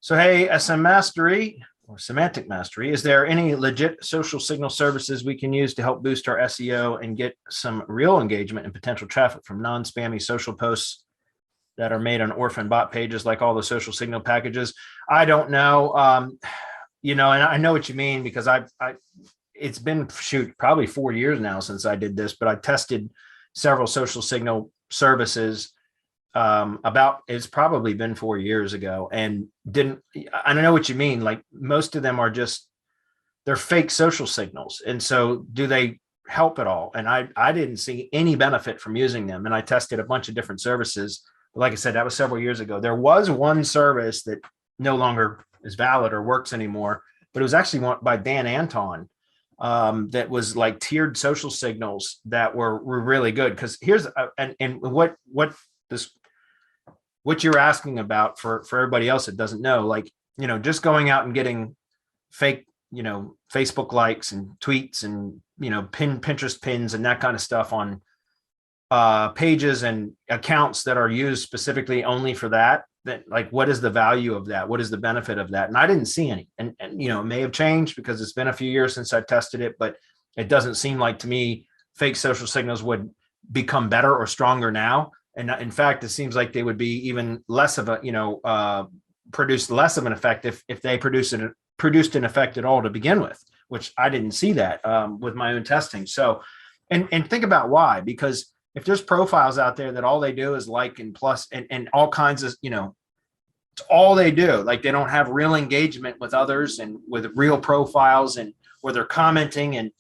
So, hey, SM Mastery or Semantic Mastery, is there any legit social signal services we can use to help boost our SEO and get some real engagement and potential traffic from non-spammy social posts that are made on orphan bot pages like all the social signal packages? I don't know. And I know what you mean because it's been probably 4 years now since I did this, but I tested several social signal services it's probably been 4 years ago and I don't know what you mean. Like most of them are they're fake social signals. And so do they help at all? And I didn't see any benefit from using them. And I tested a bunch of different services. But like I said, that was several years ago. There was one service that no longer is valid or works anymore, but it was actually one by Dan Anton that was like tiered social signals that were really good. Because here's and what you're asking about for everybody else that doesn't know, like, just going out and getting fake, Facebook likes and tweets and, Pinterest pins and that kind of stuff on pages and accounts that are used specifically only for that, like, what is the value of that? What is the benefit of that? And I didn't see any, and it may have changed because it's been a few years since I tested it, but it doesn't seem like to me fake social signals would become better or stronger now. And in fact, it seems like they would be even less of a, produce less of an effect if they produced an effect at all to begin with, which I didn't see that with my own testing. So, and think about why, because if there's profiles out there that all they do is like and plus and all kinds of, it's all they do. Like they don't have real engagement with others and with real profiles and where they're commenting and,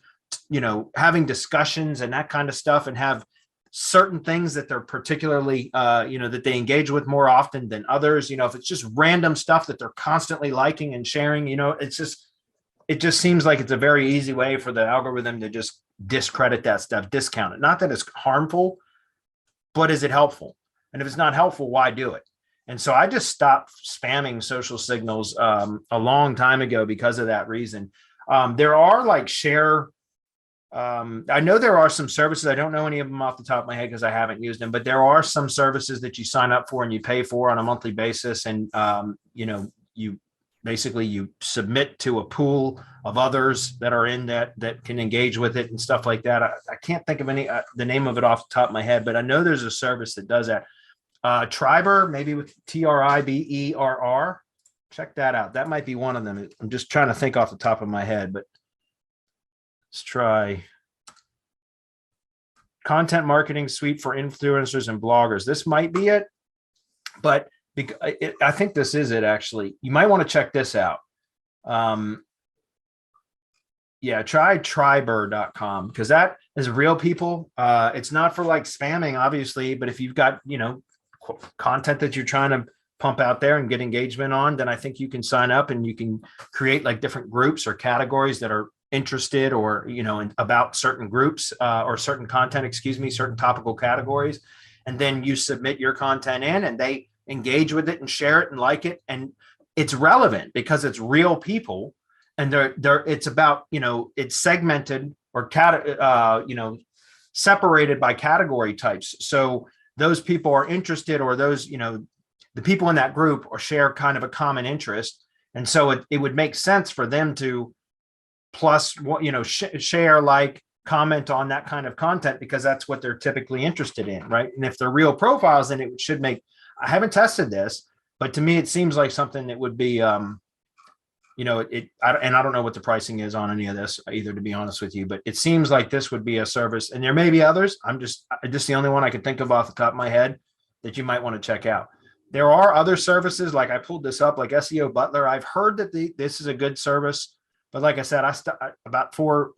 having discussions and that kind of stuff and have certain things that they're particularly, that they engage with more often than others. If it's just random stuff that they're constantly liking and sharing, it just seems like it's a very easy way for the algorithm to just discredit that stuff, discount it. Not that it's harmful, but is it helpful? And if it's not helpful, why do it? And so I just stopped spamming social signals a long time ago because of that reason. There are like I know there are some services. I don't know any of them off the top of my head because I haven't used them, but there are some services that you sign up for and you pay for on a monthly basis. And, you submit to a pool of others that are in that can engage with it and stuff like that. I can't think of the name of it off the top of my head, but I know there's a service that does that. Triber, maybe with Triberr. Check that out. That might be one of them. I'm just trying to think off the top of my head, but let's try content marketing suite for influencers and bloggers. This might be it, but I think this is it, actually. You might want to check this out. Try Triberr.com because that is real people. It's not for like spamming, obviously, but if you've got, content that you're trying to pump out there and get engagement on, then I think you can sign up and you can create like different groups or categories that are interested or, about certain groups or certain content, certain topical categories. And then you submit your content in and they engage with it and share it and like it. And it's relevant because it's real people. And it's about, it's segmented or separated by category types. So those people are interested, or those, the people in that group or share kind of a common interest. And so it would make sense for them to plus, share, like, comment on that kind of content because that's what they're typically interested in. Right. And if they're real profiles, then it should make, I haven't tested this, but to me, it seems like something that would be, I don't know what the pricing is on any of this either, to be honest with you, but it seems like this would be a service, and there may be others. I'm just the only one I can think of off the top of my head that you might want to check out. There are other services, like I pulled this up, like SEO Butler. I've heard that this is a good service, but like I said,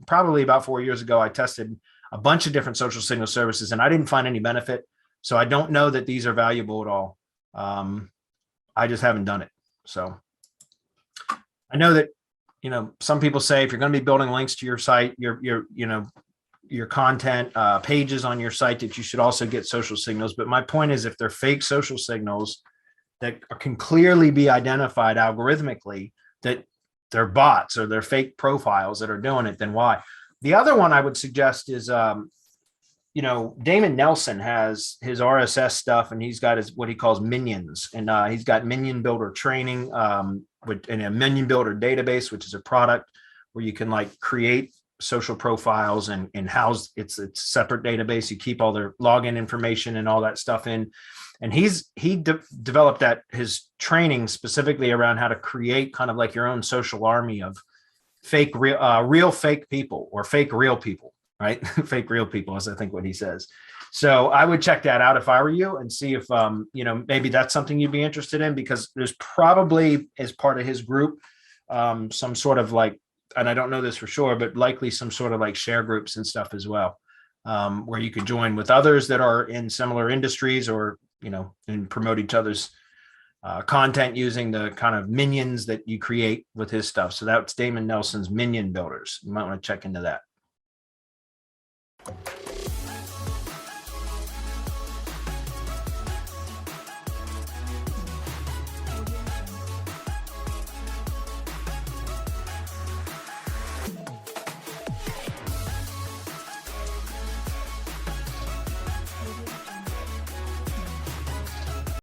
probably about 4 years ago, I tested a bunch of different social signal services and I didn't find any benefit. So I don't know that these are valuable at all. I just haven't done it. So I know that, some people say if you're going to be building links to your site, your content, pages on your site, that you should also get social signals. But my point is, if they're fake social signals that can clearly be identified algorithmically that they're bots or they're fake profiles that are doing it, then why? The other one I would suggest is, Damon Nelson has his RSS stuff, and he's got his what he calls minions, and he's got minion builder training in a minion builder database, which is a product where you can like create social profiles and house it's a separate database. You keep all their login information and all that stuff in. And he developed his training specifically around how to create kind of like your own social army of real fake people, or fake real people, right? Fake real people is I think what he says. So I would check that out if I were you, and see if maybe that's something you'd be interested in, because there's probably, as part of his group, some sort of like, and I don't know this for sure, but likely some sort of like share groups and stuff as well, where you could join with others that are in similar industries, or and promote each other's content using the kind of minions that you create with his stuff. So that's Damon Nelson's Minion Builders. You might want to check into that.